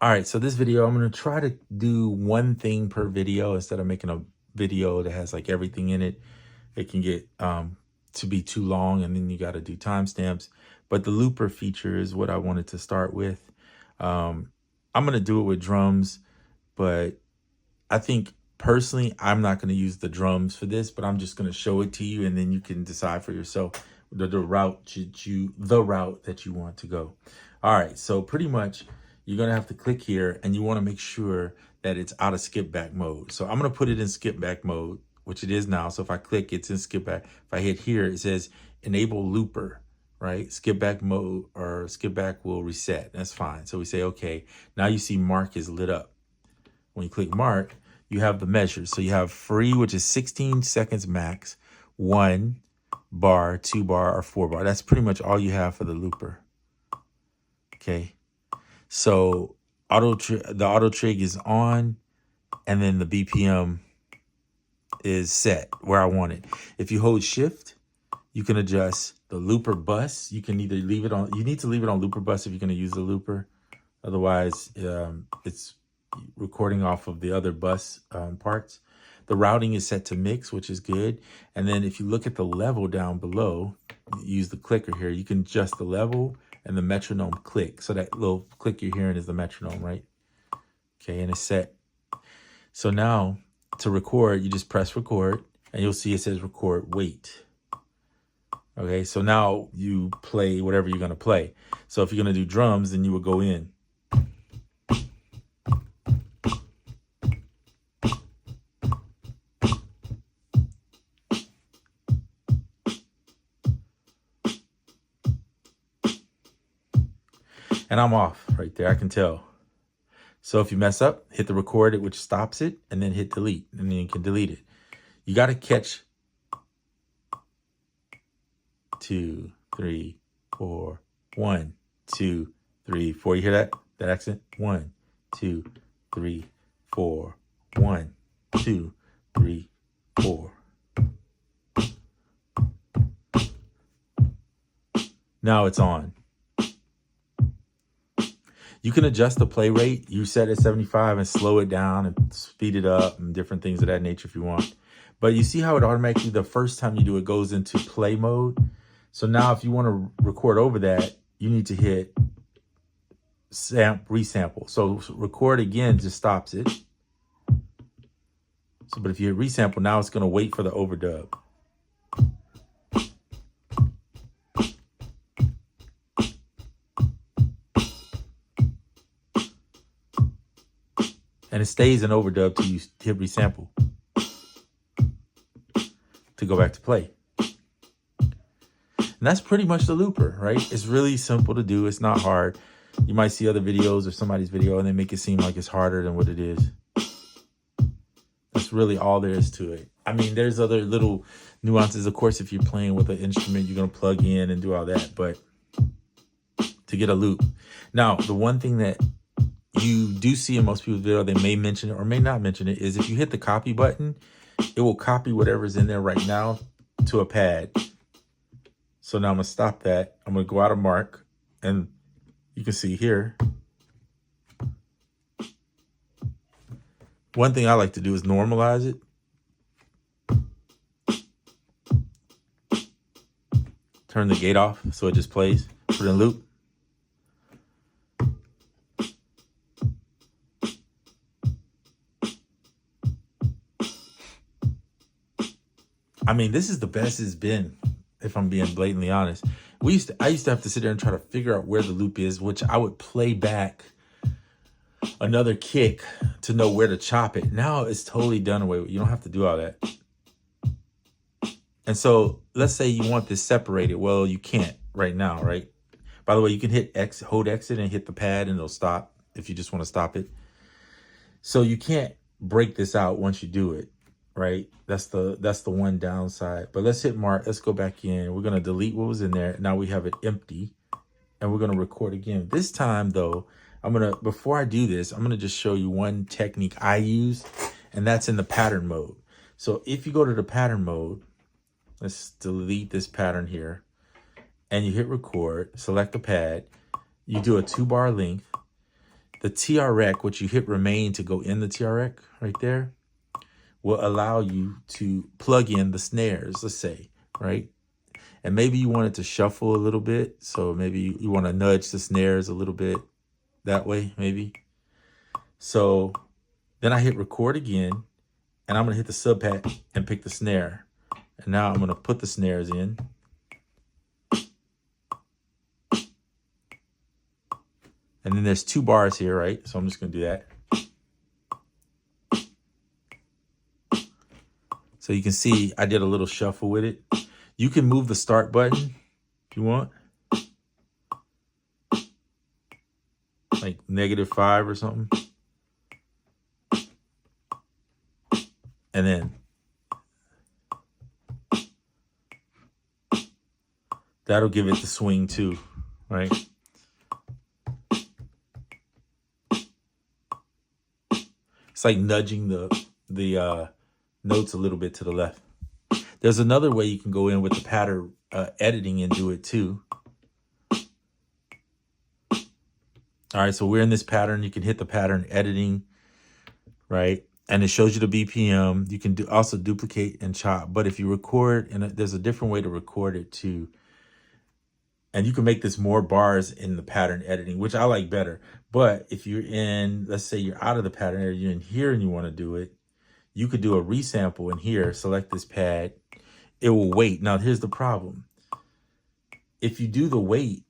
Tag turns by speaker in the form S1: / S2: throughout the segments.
S1: All right, so this video, I'm going to try to do one thing per video instead of making a video that has like everything in it. It can get to be too long, and then you got to do timestamps. But the looper feature is what I wanted to start with. I'm going to do it with drums, but I think personally, I'm not going to use the drums for this, but I'm just going to show it to you, and then you can decide for yourself the route that you want to go. All right, so pretty much you're going to have to click here, and you want to make sure that it's out of skip back mode. So I'm going to put it in skip back mode, which it is now. So if I click, it's in skip back. If I hit here, it says enable looper, right? Skip back mode or skip back will reset. That's fine. So we say, okay, now you see mark is lit up. When you click mark, you have the measures. So you have free, which is 16 seconds max, 1 bar, 2 bar, or 4 bar. That's pretty much all you have for the looper. Okay. So the auto trig is on, and then the BPM is set where I want it. If you hold shift, you can adjust the looper bus. You can either leave it on, you need to leave it on looper bus if you're going to use the looper. Otherwise, it's recording off of the other bus parts. The routing is set to mix, which is good. And then if you look at the level down below, use the clicker here, you can adjust the level and the metronome click. So that little click you're hearing is the metronome, right? Okay, and it's set. So now to record, you just press record, and you'll see it says record wait. Okay, so now you play whatever you're gonna play. So if you're gonna do drums, then you would go in. And I'm off right there, I can tell. So if you mess up, hit the record it, which stops it, and then hit delete, and then you can delete it. You got to catch 2, 3, 4, 1, 2, 3, 4. You hear that? That accent? 1, 2, 3, 4, 1, 2, 3, 4. Now it's on. You can adjust the play rate. You set it at 75 and slow it down and speed it up and different things of that nature if you want. But you see how it automatically, the first time you do it, goes into play mode. So now if you want to record over that, you need to hit resample. So record again just stops it. So, but if you hit resample, now it's going to wait for the overdub. And it stays in overdub till you hit resample to go back to play. And that's pretty much the looper, right? It's really simple to do. It's not hard. You might see other videos or somebody's video and they make it seem like it's harder than what it is. That's really all there is to it. I mean, there's other little nuances. Of course, if you're playing with an instrument, you're going to plug in and do all that. But to get a loop. Now, the one thing that you do see in most people's video, they may mention it or may not mention it, is if you hit the copy button, it will copy whatever's in there right now to a pad. So now I'm going to stop that. I'm going to go out of mark, and you can see here. One thing I like to do is normalize it. Turn the gate off so it just plays. Put it in loop. I mean, this is the best it's been, if I'm being blatantly honest. I used to have to sit there and try to figure out where the loop is, which I would play back another kick to know where to chop it. Now it's totally done away with. You don't have to do all that. And so let's say you want this separated. Well, you can't right now, right? By the way, you can hit X, hold exit and hit the pad and it'll stop if you just want to stop it. So you can't break this out once you do it, right? That's the one downside. But let's hit mark. Let's go back in. We're going to delete what was in there. Now we have it empty and we're going to record again. This time though, before I do this, I'm going to just show you one technique I use, and that's in the pattern mode. So if you go to the pattern mode, let's delete this pattern here, and you hit record, select the pad, you do a 2-bar length, the TRX, which you hit remain to go in the TRX right there, will allow you to plug in the snares, let's say, right? And maybe you want it to shuffle a little bit. So maybe you want to nudge the snares a little bit that way, maybe. So then I hit record again, and I'm going to hit the sub pad and pick the snare. And now I'm going to put the snares in. And then there's 2 bars here, right? So I'm just going to do that. So you can see I did a little shuffle with it. You can move the start button if you want. Like -5 or something. And then that'll give it the swing too, right? It's like nudging the notes a little bit to the left. There's another way you can go in with the pattern editing and do it too. All right, so we're in this pattern. You can hit the pattern editing, right? And it shows you the BPM. You can also duplicate and chop. But if you record, and there's a different way to record it too. And you can make this more bars in the pattern editing, which I like better. But if you're in, let's say you're out of the pattern area, you're in here and you want to do it, you could do a resample in here, select this pad. It will wait. Now, here's the problem. If you do the wait,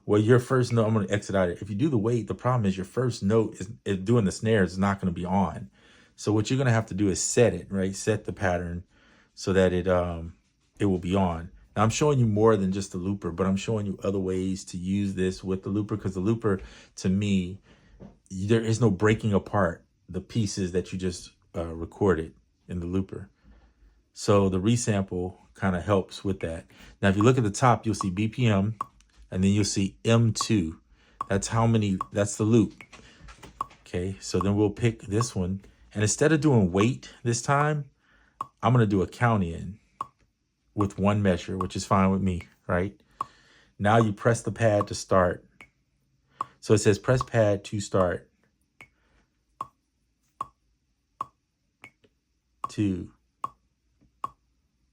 S1: well, your first note, I'm going to exit out of it. If you do the wait, the problem is your first note is doing the snares is not going to be on. So what you're going to have to do is set it, right? Set the pattern so that it will be on. Now, I'm showing you more than just the looper, but I'm showing you other ways to use this with the looper, because the looper, to me, there is no breaking apart the pieces that you just recorded in the looper. So the resample kind of helps with that. Now, if you look at the top, you'll see BPM, and then you'll see M2. That's how many, that's the loop. Okay, so then we'll pick this one. And instead of doing wait this time, I'm going to do a count in with 1 measure, which is fine with me, right? Now you press the pad to start. So it says press pad to start. 2,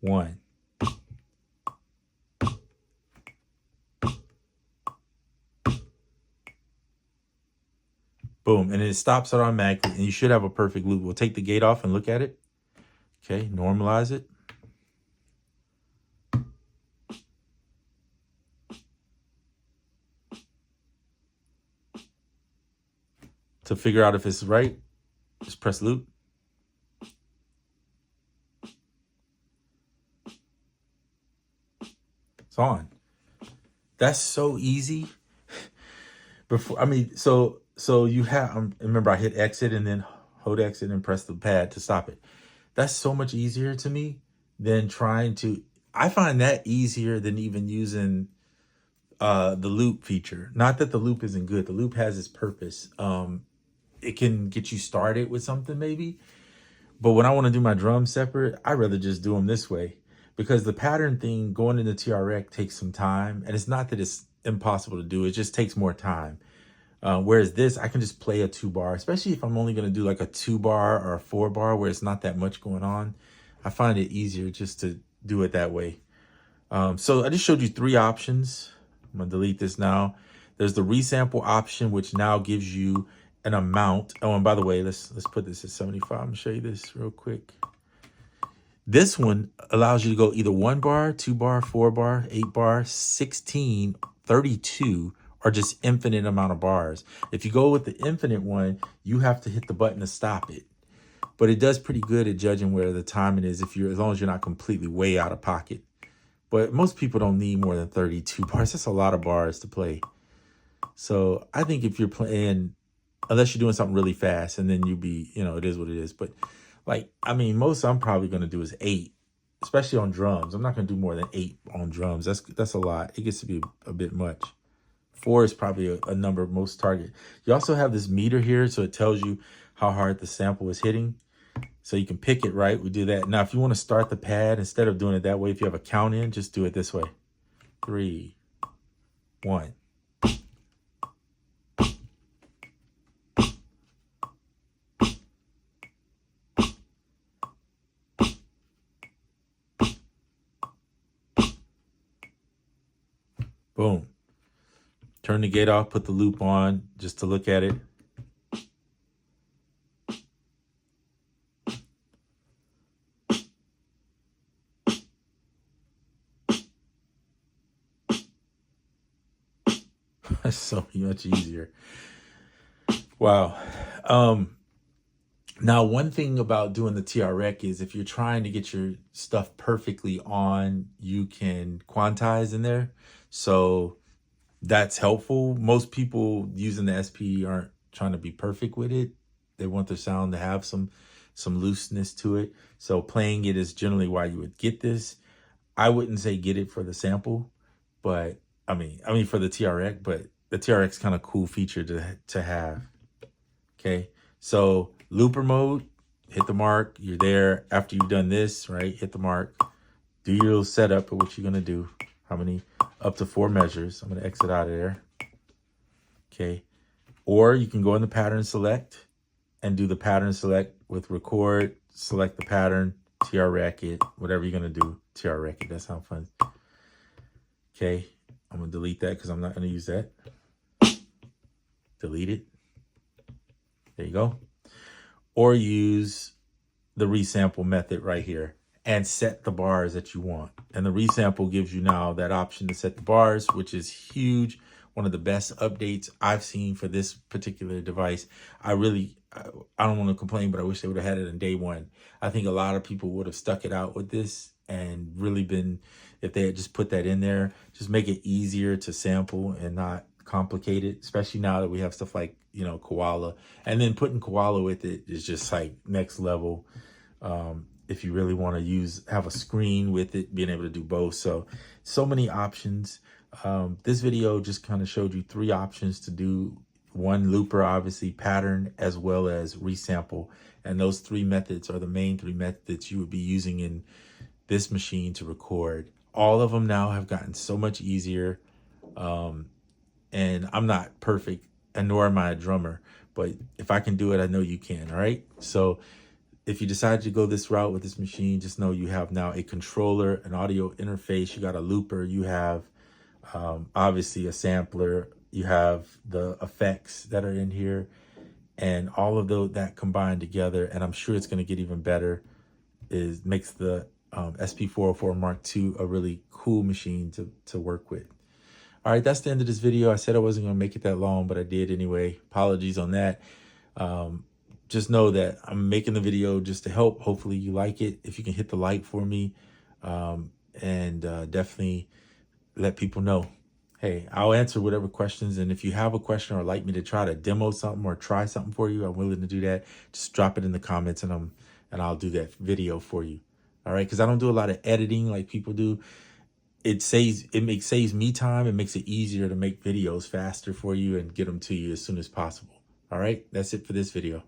S1: 1. Boom, and it stops it automatically, and you should have a perfect loop. We'll take the gate off and look at it. Okay, normalize it. To figure out if it's right, just press loop. It's on. That's so easy. Before, I mean, so you have, remember I hit exit and then hold exit and press the pad to stop it. That's so much easier to me than trying to, I find that easier than even using the loop feature. Not that the loop isn't good. The loop has its purpose. It can get you started with something maybe. But when I want to do my drums separate, I'd rather just do them this way, because the pattern thing going into TRX takes some time. And it's not that it's impossible to do. It just takes more time. Whereas this, I can just play a 2-bar, especially if I'm only going to do like a 2-bar or a 4-bar where it's not that much going on. I find it easier just to do it that way. So I just showed you 3 options. I'm going to delete this now. There's the resample option, which now gives you an amount. Oh, and by the way, let's put this at 75. I'm going to show you this real quick. This one allows you to go either 1 bar, 2 bar, 4 bar, 8 bar, 16, 32, or just infinite amount of bars. If you go with the infinite one, you have to hit the button to stop it. But it does pretty good at judging where the timing is, as long as you're not completely way out of pocket. But most people don't need more than 32 bars. That's a lot of bars to play. So I think if you're playing, unless you're doing something really fast, and then it is what it is. But like, I mean, most I'm probably going to do is 8, especially on drums. I'm not going to do more than 8 on drums. That's a lot. It gets to be a bit much. 4 is probably a number most target. You also have this meter here, so it tells you how hard the sample is hitting. So you can pick it, right? We do that. Now, if you want to start the pad, instead of doing it that way, if you have a count in, just do it this way. 3, 1. Boom. Turn the gate off, put the loop on just to look at it. That's so much easier. Wow. Now, one thing about doing the TRX is if you're trying to get your stuff perfectly on, you can quantize in there. So that's helpful. Most people using the SP aren't trying to be perfect with it. They want their sound to have some looseness to it. So playing it is generally why you would get this. I wouldn't say get it for the sample, but I mean for the TRX, but the TRX kind of cool feature to have. Okay, so looper mode, hit the mark. You're there after you've done this, right? Hit the mark. Do your little setup of what you're gonna do. How many? Up to 4 measures. I'm gonna exit out of there. Okay, or you can go in the pattern select and do the pattern select with record. Select the pattern, TRX it, whatever you're gonna do. TRX it. That sounds fun. Okay, I'm gonna delete that because I'm not gonna use that. Delete it. There you go. Or use the resample method right here and set the bars that you want. And the resample gives you now that option to set the bars, which is huge. One of the best updates I've seen for this particular device. I don't want to complain, but I wish they would have had it on day one. I think a lot of people would have stuck it out with this and really been, if they had just put that in there, just make it easier to sample and not complicated, especially now that we have stuff like, you know, Koala. And then putting Koala with it is just like next level. If you really want to have a screen with it, being able to do both. So many options. This video just kind of showed you 3 options to do. One, looper, obviously, pattern, as well as resample. And those 3 methods are the main 3 methods you would be using in this machine to record. All of them now have gotten so much easier. And I'm not perfect, and nor am I a drummer, but if I can do it, I know you can. All right. So if you decide to go this route with this machine, just know you have now a controller, an audio interface, you got a looper, you have obviously a sampler, you have the effects that are in here, and all of that combined together, and I'm sure it's going to get even better, makes the SP404 Mark II a really cool machine to work with. All right, that's the end of this video. I said I wasn't going to make it that long, but I did anyway. Apologies on that. Just know that I'm making the video just to help. Hopefully you like it. If you can hit the like for me, and definitely let people know. Hey, I'll answer whatever questions. And if you have a question or like me to try to demo something or try something for you, I'm willing to do that. Just drop it in the comments and I'll do that video for you. All right, because I don't do a lot of editing like people do. It saves me time. It makes it easier to make videos faster for you and get them to you as soon as possible. All right, that's it for this video.